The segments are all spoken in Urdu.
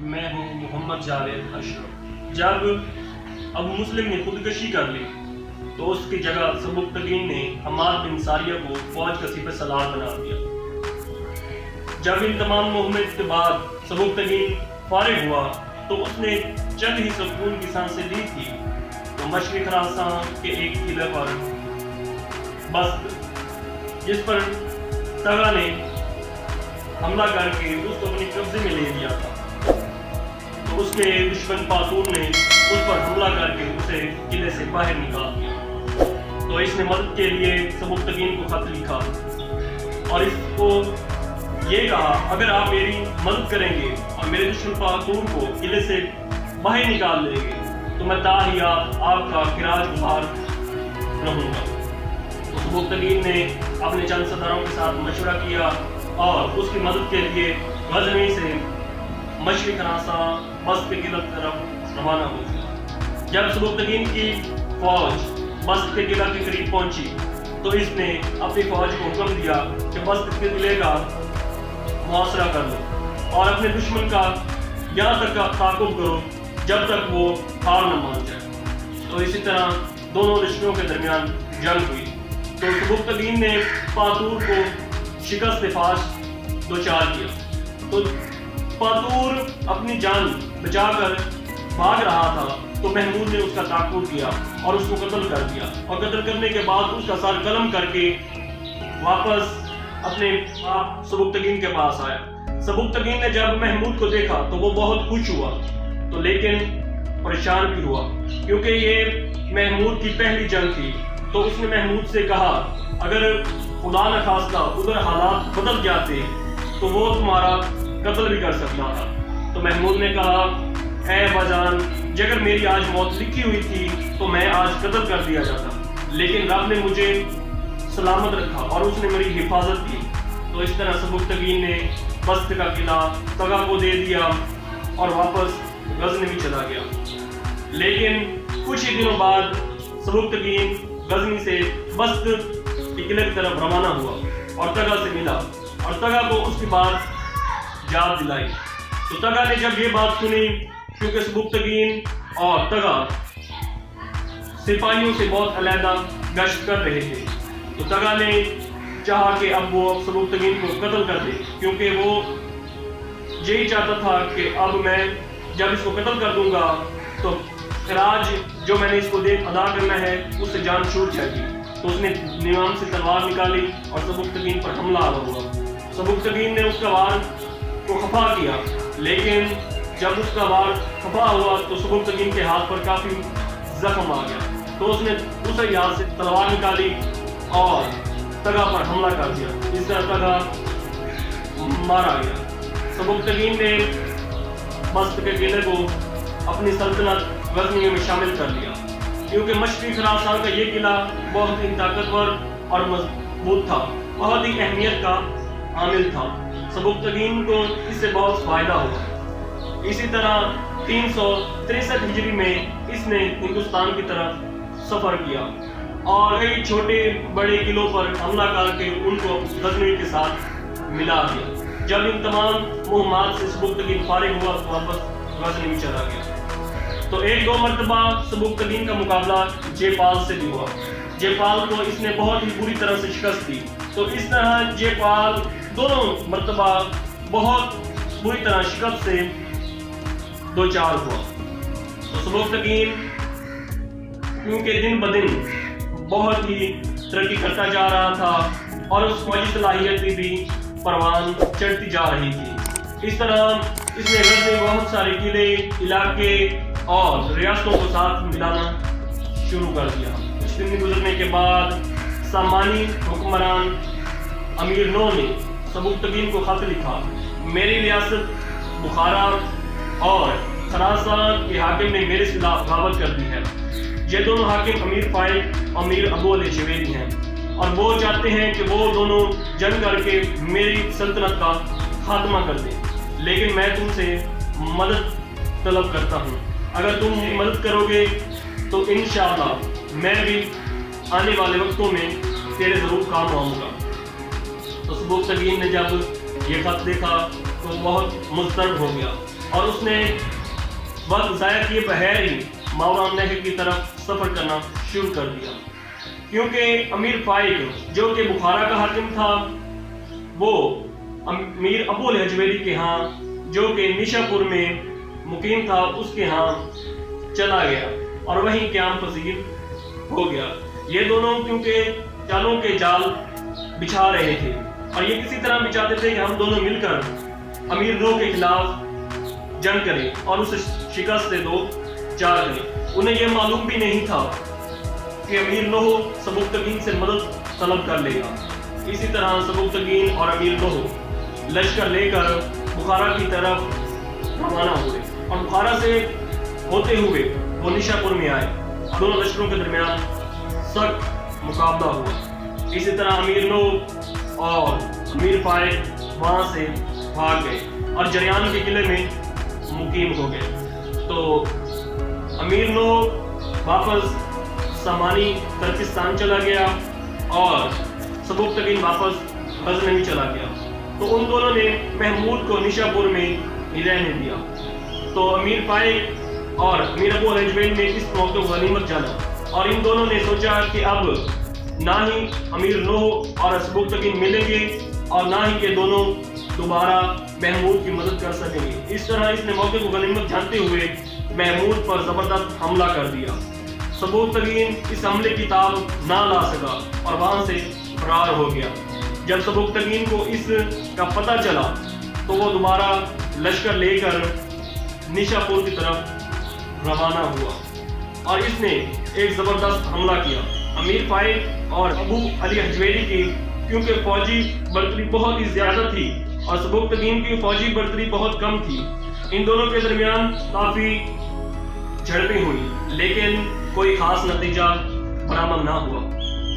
میں ہوں محمد جاوید اشرف۔ جب ابو مسلم نے خودکشی کر لی تو اس کی جگہ سبکتگین نے حماد بن ساریہ کو فوج کا سپہ سالار بنا دیا۔ جب ان تمام مہمات کے بعد سبکتگین فارغ ہوا تو اس نے چند ہی سکون کی سانسیں لی تھی تو مشرق خراسان کے ایک قلعے پر بست، جس پر تغا نے حملہ کر کے اس کو اپنے قبضے میں لے لیا تھا، تو اس کے دشمن پاتون نے اس پر حملہ کر کے اسے قلعے سے باہر نکال دیا۔ تو اس نے مدد کے لیے سبکتگین کو خط لکھا اور اس کو یہ کہا، اگر آپ میری مدد کریں گے اور میرے دشمن پاتون کو قلعے سے باہر نکال لیں گے تو میں تاحیات آپ کا خراج گزار رہوں گا۔ تو سبکتگین نے اپنے چند سرداروں کے ساتھ مشورہ کیا اور اس کی مدد کے لیے غزنی سے مشرق خراسان بست کے قلعے کی طرف روانہ ہو گیا۔ جب سبکتگین کی فوج بست کے قلعے کے قریب پہنچی تو اس نے اپنی فوج کو حکم دیا کہ بست کے قلعے کا محاصرہ کر لو اور اپنے دشمن کا یہاں تک تعاقب کرو جب تک وہ ہار نہ مان جائے۔ تو اسی طرح دونوں لشکروں کے درمیان جنگ ہوئی تو سبکتگین نے پاتور کو شکست فاش دوچار کیا۔ تو پاتور اپنی جان بچا کر بھاگ رہا تھا تو محمود نے اس کا تعاقب کیا اور اس کو قتل کر دیا، اور قتل کرنے کے بعد اس کا سر قلم کر کے واپس اپنے آپ سبکتگین کے پاس آیا۔ سبکتگین نے جب محمود کو دیکھا تو وہ بہت خوش ہوا، تو لیکن پریشان بھی ہوا کیونکہ یہ محمود کی پہلی جنگ تھی۔ تو اس نے محمود سے کہا، اگر خدا نہ خواستہ ادھر حالات بدل جاتے تو وہ تمہارا قتل بھی کر سکتا تھا۔ تو محمود نے کہا، اے بجان، اگر میری آج موت لکھی ہوئی تھی تو میں آج قتل کر دیا جاتا، لیکن رب نے مجھے سلامت رکھا اور اس نے میری حفاظت کی۔ تو اس طرح سبکتگین نے بست کا قلعہ تغا کو دے دیا اور واپس غزنی بھی چلا گیا۔ لیکن کچھ ہی دنوں بعد سبکتگین غزنی سے بست کے قلعے کی طرف روانہ ہوا اور تغا سے ملا اور تغا کو اس کی بات یاد دلائی۔ تو تغا نے جب یہ بات سنی، کیونکہ سبکتگین اور تغا سپاہیوں سے بہت علیحدہ گشت کر رہے تھے، تو تغا نے چاہا کہ اب وہ سبکتگین کو قتل کر دے، کیونکہ وہ یہی چاہتا تھا کہ اب میں جب اس کو قتل کر دوں گا تو خراج جو میں نے اس کو ادا کرنا ہے اس سے جان چھوٹ جائے گی۔ تو اس نے نیام سے تلوار نکالی اور سبکتگین پر حملہ آور ہوا۔ سبکتگین نے اس کا وار کو خفا کیا، لیکن جب اس کا وار خفا ہوا تو سبکتگین کے ہاتھ پر کافی زخم آ گیا۔ تو اس نے دوسرے ہاتھ سے تلوار نکالی اور تغا پر حملہ کر دیا۔ اس طرح تغا مارا گیا۔ سبکتگین نے بست کے قلعے کو اپنی سلطنت غزنی میں شامل کر لیا، کیونکہ مشرقی خراسان کا یہ قلعہ بہت ہی طاقتور اور مضبوط تھا، بہت ہی اہمیت کا عامل تھا۔ سبکتگین کو اس سے بہت فائدہ ہوا۔ اسی طرح 363 ہجری میں اس نے ہندوستان کی طرف سفر کیا اور کئی چھوٹے بڑے قلعوں پر حملہ کر کے ان کو غزنی کے ساتھ ملا دیا۔ جب ان تمام مہمات سے سبکتگین فارغ ہوا تو واپس غزنی میں چلا گیا۔ تو ایک دو مرتبہ سبکتگین کا مقابلہ جے پال سے بھی ہوا۔ جے پال کو اس نے بہت ہی بری طرح سے شکست دی۔ تو اس طرح جے پال دونوں مرتبہ بہت بری طرح شکست سے دوچار ہوا۔ تو سبکتگین کیونکہ دن بدن بہت ہی ترقی کرتا جا رہا تھا اور اس فوجی صلاحیت کی بھی پروان چڑھتی جا رہی تھی، اس طرح اس نے غزنی میں بہت سارے قلعے، علاقے اور ریاستوں کو ساتھ ملانا شروع کر دیا۔ کچھ دن گزرنے کے بعد سامانی حکمران امیر نو نے سبکتگین کو خط لکھا، میری ریاست بخارا اور خراسان کے حاکم نے میرے خلاف بغاوت کر دی ہے۔ یہ دونوں حاکم امیر فائل اور امیر ابو علی شویری ہیں اور وہ چاہتے ہیں کہ وہ دونوں جنگ کر کے میری سلطنت کا خاتمہ کر دیں، لیکن میں تم سے مدد طلب کرتا ہوں۔ اگر تم میری مدد کرو گے تو انشاءاللہ میں بھی آنے والے وقتوں میں تیرے ضرور کام آؤں گا۔ تو سبکتگین نے جب یہ خط دیکھا تو بہت مضطرب ہو گیا اور اس نے وقت ضائع کیے بغیر ہی ماوران نہر کی طرف سفر کرنا شروع کر دیا، کیونکہ امیر فائق جو کہ بخارا کا حاکم تھا وہ امیر ابو الحجویری کے ہاں جو کہ نیشا پور میں مقیم تھا اس کے ہاں چلا گیا اور وہیں قیام پذیر ہو گیا۔ یہ دونوں کیونکہ چالوں کے جال بچھا رہے تھے اور یہ کسی طرح بچاتے تھے کہ ہم دونوں مل کر امیر نو کے خلاف جنگ کریں اور اسے شکست سے دو چار کریں۔ انہیں یہ معلوم بھی نہیں تھا کہ امیر نو سبکتگین سے مدد طلب کر لے گا۔ اسی طرح سبکتگین اور امیر نو لشکر لے کر بخارا کی طرف روانہ ہوئے اور بخارا سے ہوتے ہوئے وہ نیشا پور میں آئے۔ دونوں لشکروں کے درمیان سخت مقابلہ ہوا۔ اسی طرح امیر نو اور امیر فائق وہاں سے بھاگ گئے اور جریان کے قلعے میں مقیم ہو گئے۔ تو امیر نو واپس سامانی ترکستان چلا گیا اور سبکتگین واپس غزنوی چلا گیا۔ تو ان دونوں نے محمود کو نیشا پور میں ہی رہنے دیا۔ تو امیر فائق اور امیر ابو الحجویری نے اس موقع کو غنیمت جانا اور ان دونوں نے سوچا کہ اب نہ ہی امیر نوح اور سبکتگین ملیں گے اور نہ ہی یہ دونوں دوبارہ محمود کی مدد کر سکیں گے۔ اس طرح اس نے موقع کو غنیمت جانتے ہوئے محمود پر زبردست حملہ کر دیا۔ سبکتگین اس حملے کی تاب نہ لا سکا اور وہاں سے فرار ہو گیا۔ جب سبکتگین کو اس کا پتہ چلا تو وہ دوبارہ لشکر لے کر نیشا پور کی طرف روانہ ہوا اور اس نے ایک زبردست حملہ کیا۔ امیر فائق اور ابو علی حجویری کی کیونکہ فوجی برتری بہت ہی زیادہ تھی اور سبکتگین کی فوجی برتری بہت کم تھی، ان دونوں کے درمیان کافی جھڑپیں ہوئی لیکن کوئی خاص نتیجہ برآمد نہ ہوا۔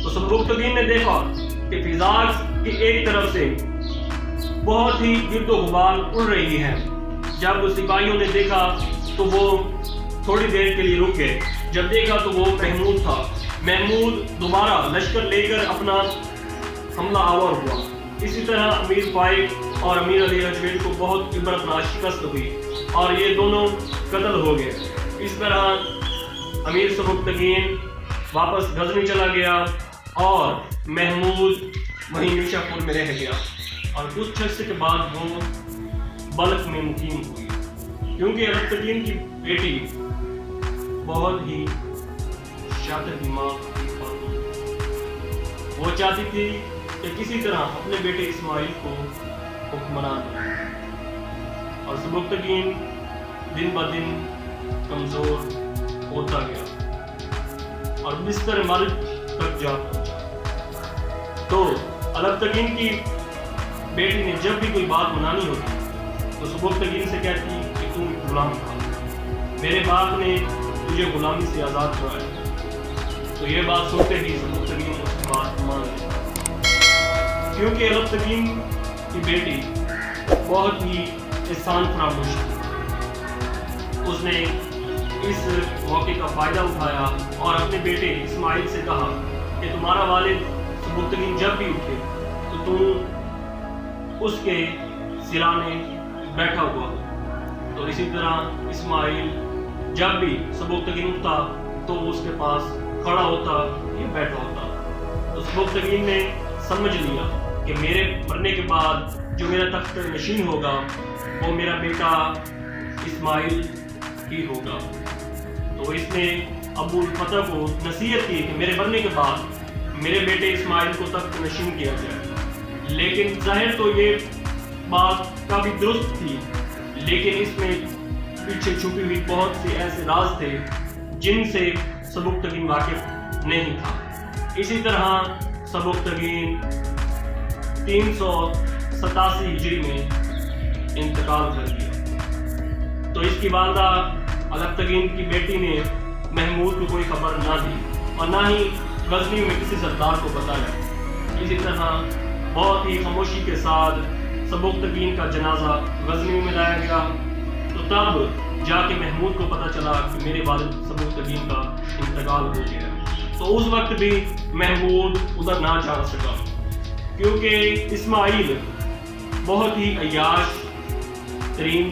تو سبکتگین نے دیکھا کہ فضا کی ایک طرف سے بہت ہی گرد و غبار اڑ رہی ہے۔ جب سپاہیوں نے دیکھا تو وہ تھوڑی دیر کے لیے رک گئے۔ جب دیکھا تو وہ محمود تھا۔ محمود دوبارہ لشکر لے کر اپنا حملہ آور ہوا۔ اسی طرح امیر فائق اور امیر علی حجویری کو بہت عبرتناک شکست ہوئی اور یہ دونوں قتل ہو گئے۔ اس طرح امیر سبکتگین واپس غزنی چلا گیا اور محمود وہیں نیشا پور میں رہ گیا اور کچھ عرصے کے بعد وہ بلخ میں مقیم ہوئی، کیونکہ الپتگین کی بیٹی بہت ہی شاطر دماغ کی خاتون، وہ چاہتی تھی کہ کسی طرح اپنے بیٹے اسماعیل کو حکمران بنائے اور سبکتگین دن بدن کمزور ہوتا گیا اور بستر مرگ تک جا پہنچا۔ تو الپتگین کی بیٹی نے جب بھی کوئی بات منانی ہوتی تو سبکتگین سے کہتی کہ تم غلام تھا، میرے باپ نے تجھے غلامی سے آزاد کرایا۔ تو یہ بات سنتے ہی سبکتگین اس کی بات مان لی، کیونکہ الپتگین کی بیٹی بہت ہی احسان فراموش تھی۔ اس نے اس موقع کا فائدہ اٹھایا اور اپنے بیٹے اسماعیل سے کہا کہ تمہارا والد سبکتگین جب بھی اٹھے تو تم اس کے سرانے بیٹھا ہوا ہو۔ تو اسی طرح اسماعیل جب بھی سبکتگین اٹھتا تو اس کے پاس کھڑا ہوتا یا بیٹھا ہوتا۔ تو سبکتگین نے سمجھ لیا کہ میرے مرنے کے بعد جو میرا تخت نشین ہوگا وہ میرا بیٹا اسماعیل ہی ہوگا۔ تو اس نے ابو الفتح کو نصیحت کی کہ میرے مرنے کے بعد میرے بیٹے اسماعیل کو تخت نشین کیا جائے۔ لیکن ظاہر تو یہ بات کافی درست تھی، لیکن اس میں پیچھے چھپی ہوئی بہت سے ایسے راز تھے جن سے سبکتگین واقف نہیں تھا۔ اسی طرح سبکتگین 387 ہجری میں انتقال کر گیا۔ تو اس کی والدہ الپتگین کی بیٹی نے محمود کو کوئی خبر نہ دی اور نہ ہی غزنی میں کسی سردار کو بتایا۔ اسی طرح بہت ہی خاموشی کے ساتھ سبکتگین کا جنازہ غزنی میں لایا گیا۔ تو تب جا کے محمود کو پتہ چلا کہ میرے والد سبکتگین کا انتقال ہو گیا۔ تو اس وقت بھی محمود ادھر نہ جا سکا، کیونکہ اسماعیل بہت ہی عیاش ترین